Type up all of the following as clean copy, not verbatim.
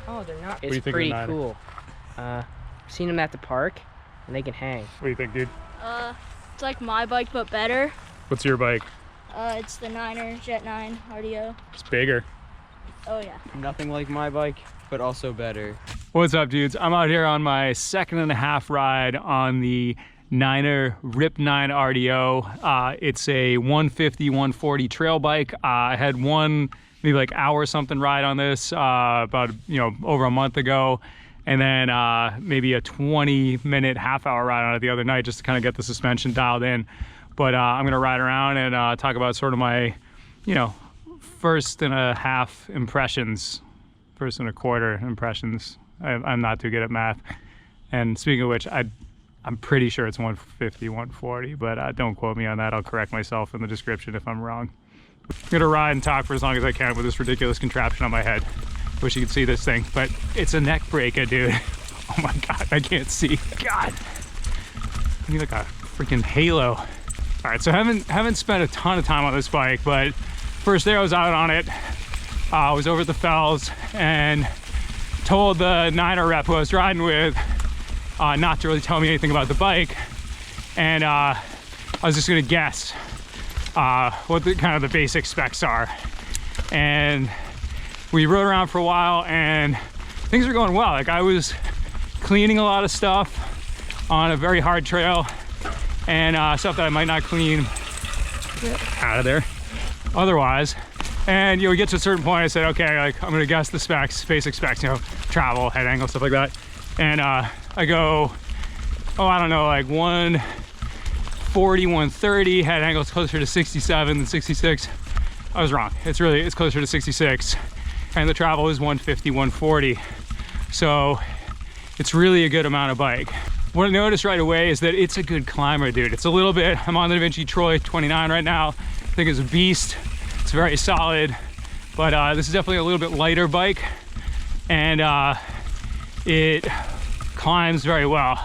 Oh, they're not. What do you It's think of the pretty Niner? cool. Seen them at the park, and they can hang. What do you think, dude? It's like my bike, but better. What's your bike? It's the Niner Jet 9 RDO. It's bigger. Oh yeah. Nothing like my bike, but also better. What's up, dudes? I'm out here on my 2.5 ride on the Niner Rip 9 RDO. It's a 150, 140 trail bike. I had one maybe like hour something ride on this about over a month ago, and then maybe a 20-minute half-hour ride on it the other night just to kind of get the suspension dialed in. But I'm gonna ride around and talk about sort of my first and a half impressions, first and a quarter impressions. I'm not too good at math, and speaking of which, I'm pretty sure it's 150, 140, but don't quote me on that. I'll correct myself in the description if I'm wrong. I'm gonna ride and talk for as long as I can with this ridiculous contraption on my head. Wish you could see this thing, but it's a neck breaker, dude. Oh my God, I can't see. God, I need like a freaking halo. All right, so I haven't spent a ton of time on this bike, but first day I was out on it, I was over at the Fells and told the Niner rep who I was riding with not to really tell me anything about the bike, and I was just gonna guess what the kind of the basic specs are. And we rode around for a while and things were going well. Like, I was cleaning a lot of stuff on a very hard trail, and stuff that I might not clean out of there otherwise. And we get to a certain point, I said, okay, like, I'm gonna guess the specs, basic specs, travel, head angle, stuff like that. And I go, oh, I don't know, like 140, 130, head angle's closer to 67 than 66. I was wrong. It's closer to 66. And the travel is 150, 140. So it's really a good amount of bike. What I noticed right away is that it's a good climber, dude. It's a little bit, I'm on the Devinci Troy 29 right now. I think it's a beast. It's very solid, but this is definitely a little bit lighter bike, and it climbs very well.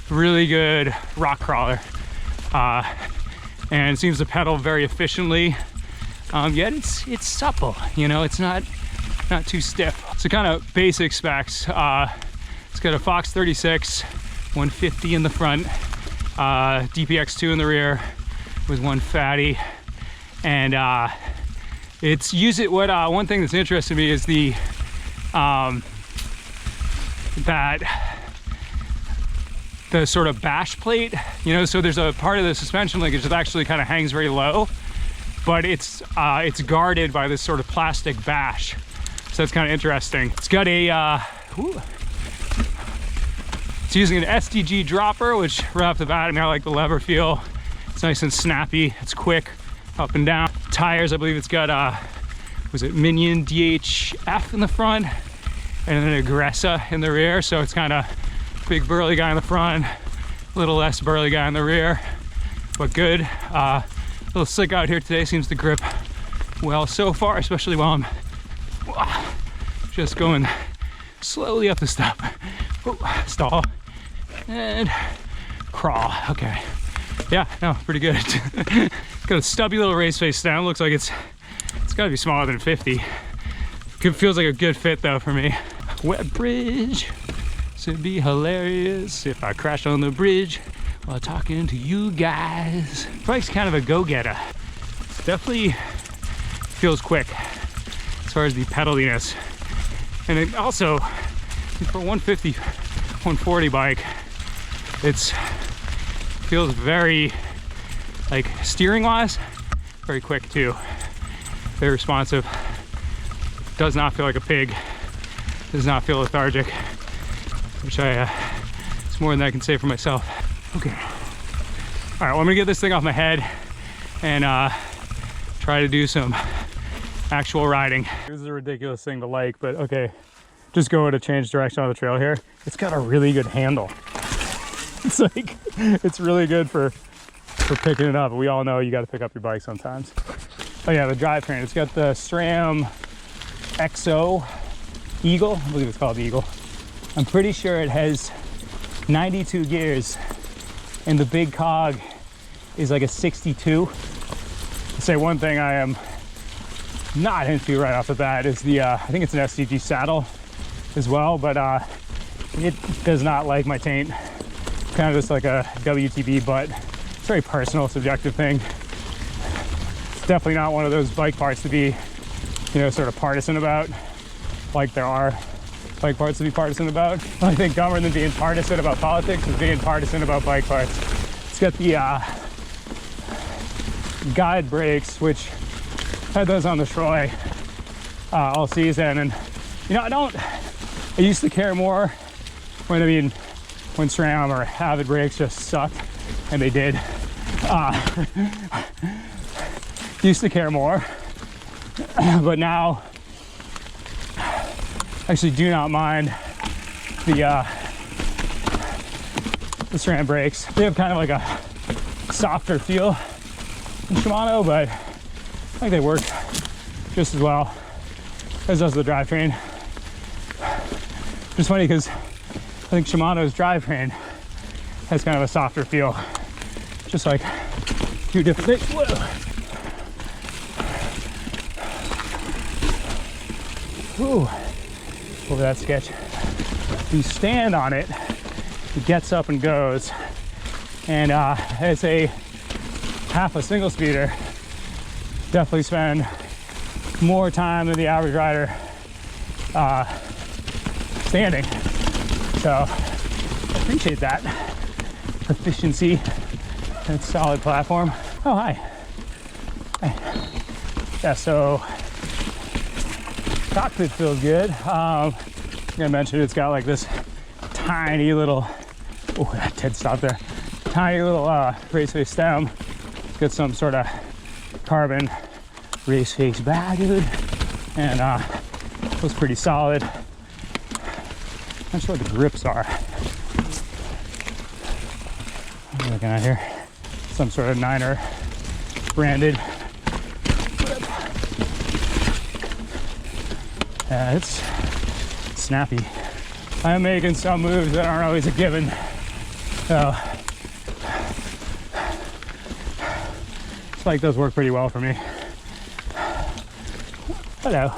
Really good rock crawler, and seems to pedal very efficiently. Yet it's supple, it's not too stiff. So kind of basic specs. It's got a Fox 36, 150 in the front, DPX2 in the rear with one fatty, and one thing that's interested me is the the sort of bash plate, so there's a part of the suspension linkage that actually kind of hangs very low, but it's guarded by this sort of plastic bash. So that's kind of interesting. It's got a it's using an SDG dropper, which right off the bat, I like the lever feel. It's nice and snappy. It's quick up and down. Tires, I believe it's got was it Minion DHF in the front and an Aggressa in the rear. So it's kind of big burly guy in the front, a little less burly guy in the rear, but good. A little slick out here today, seems to grip well so far, especially while I'm just going slowly up the step. Stall and crawl. Okay, yeah, no, pretty good. Got a stubby little race face down. Looks like it's got to be smaller than 50. Feels like a good fit though for me. Wet bridge. This would be hilarious if I crashed on the bridge while talking to you guys. Bike's kind of a go-getter. Definitely feels quick as far as the pedaliness, and it also, for 150, 140 bike, feels very, like, steering wise, very quick too. Very responsive. Does not feel like a pig. Does not feel lethargic, which it's more than I can say for myself. Okay. All right, well, I'm gonna get this thing off my head and try to do some actual riding. This is a ridiculous thing to like, but okay. Just going to change direction on the trail here. It's got a really good handle. It's really good for picking it up. We all know you got to pick up your bike sometimes. Oh yeah, the drivetrain. It's got the SRAM XO Eagle. I believe it's called Eagle. I'm pretty sure it has 92 gears, and the big cog is like a 62. I'll say one thing I am not into right off the bat is the I think it's an SDG saddle. as well, but it does not like my taint. Kind of just like a WTB, but it's a very personal, subjective thing. It's definitely not one of those bike parts to be, you know, sort of partisan about, like there are bike parts to be partisan about. I think dumber than being partisan about politics is being partisan about bike parts. It's got the guide brakes, which I had those on the Troy all season, and you know, I used to care more when SRAM or Avid brakes just sucked, and they did. Used to care more, but now I actually do not mind the SRAM brakes. They have kind of like a softer feel in Shimano, but I think they work just as well as does the drivetrain. It's funny because I think Shimano's drivetrain has kind of a softer feel, just like two different things. Whoa. Ooh, over that sketch. If you stand on it, it gets up and goes, and it's a half a single speeder. Definitely spend more time than the average rider standing, so I appreciate that efficiency and solid platform. Oh, hi. Yeah, so cockpit feels good. I mentioned it's got like this tiny little, oh, that did stop there, tiny little race face stem. It's got some sort of carbon race face bag, dude, and it was pretty solid. I'm not sure what the grips are. What am I looking at here? Some sort of Niner branded grip. Yeah, it's snappy. I'm making some moves that aren't always a given, so this bike does work pretty well for me. Hello.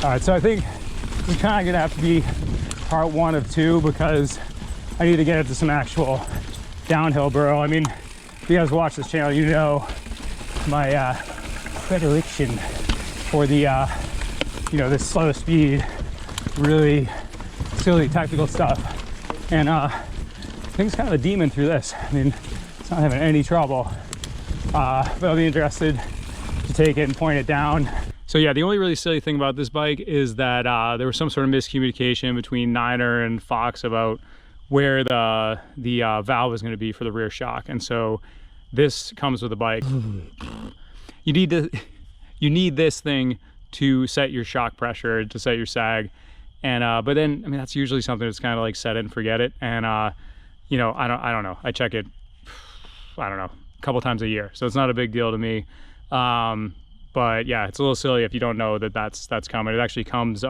All right, so I think this is kind of gonna have to be part 1 of 2 because I need to get into some actual downhill burrow. I mean, if you guys watch this channel, you know my predilection for the you know, this slow speed, really silly technical stuff, and I think it's kind of a demon through this. I mean, it's not having any trouble, but I'll be interested to take it and point it down. So yeah, the only really silly thing about this bike is that there was some sort of miscommunication between Niner and Fox about where the valve is going to be for the rear shock, and so this comes with the bike. You need this thing to set your shock pressure, to set your sag, and but then I mean that's usually something that's kind of like set it and forget it, and you know, I don't know, I check it, I don't know, a couple times a year, so it's not a big deal to me. But yeah, it's a little silly if you don't know that that's coming. It actually comes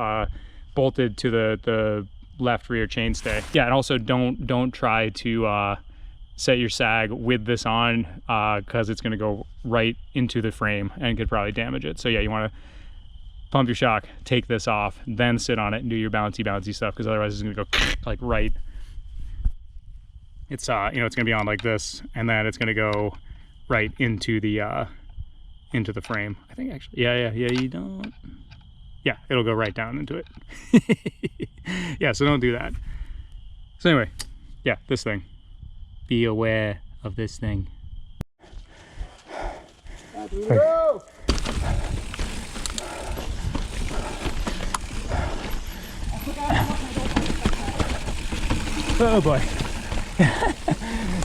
bolted to the left rear chainstay. Yeah, and also don't try to set your sag with this on, because it's going to go right into the frame and could probably damage it. So yeah, you want to pump your shock, take this off, then sit on it and do your bouncy stuff, because otherwise it's going to go like right. It's you know, it's going to be on like this, and then it's going to go right into the frame. I think actually, yeah, you don't, yeah, it'll go right down into it. Yeah, so don't do that. So anyway, yeah, this thing, be aware of this thing. Go! Oh boy.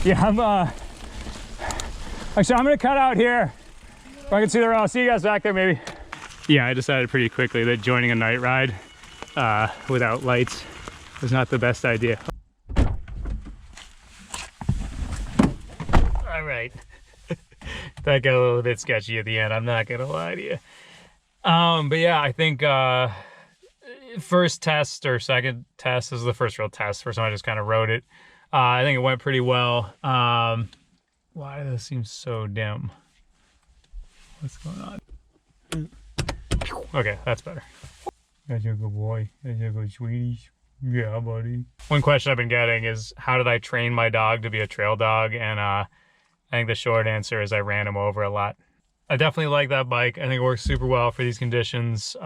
Yeah, actually I'm gonna cut out here if I can see the road. I'll see you guys back there maybe. Yeah, I decided pretty quickly that joining a night ride without lights was not the best idea. All right. That got a little bit sketchy at the end, I'm not gonna lie to you. But yeah, I think first test or second test, this is the first real test. First time I just kind of rode it. I think it went pretty well. Why does this seem so dim? What's going on? Okay, that's better. That's a good boy. That's a good sweeties. Yeah, buddy. One question I've been getting is, how did I train my dog to be a trail dog? And I think the short answer is I ran him over a lot. I definitely like that bike. I think it works super well for these conditions.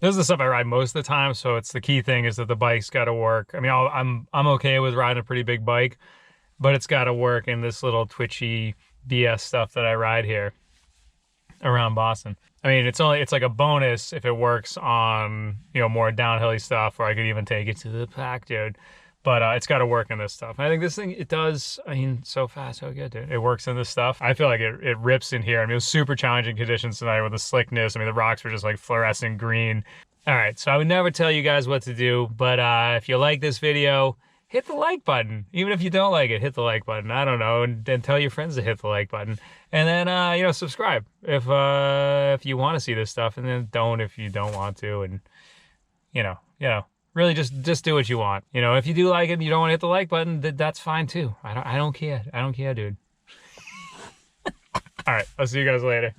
This is the stuff I ride most of the time, so it's the key thing is that the bike's got to work. I mean, I'm okay with riding a pretty big bike, but it's got to work in this little twitchy BS stuff that I ride here around Boston. I mean, it's like a bonus if it works on, you know, more downhilly stuff, or I could even take it to the pack, dude. But it's got to work in this stuff. And I think this thing, it does, I mean, so fast, so good, dude. It works in this stuff. I feel like it rips in here. I mean, it was super challenging conditions tonight with the slickness. I mean, the rocks were just like fluorescent green. All right, so I would never tell you guys what to do, but if you like this video, hit the like button. Even if you don't like it, hit the like button. I don't know, and then tell your friends to hit the like button. And then, you know, subscribe if you want to see this stuff, and then don't if you don't want to. And, you know, really just do what you want. You know, if you do like it and you don't want to hit the like button, that's fine too. I don't care. I don't care, dude. All right, I'll see you guys later.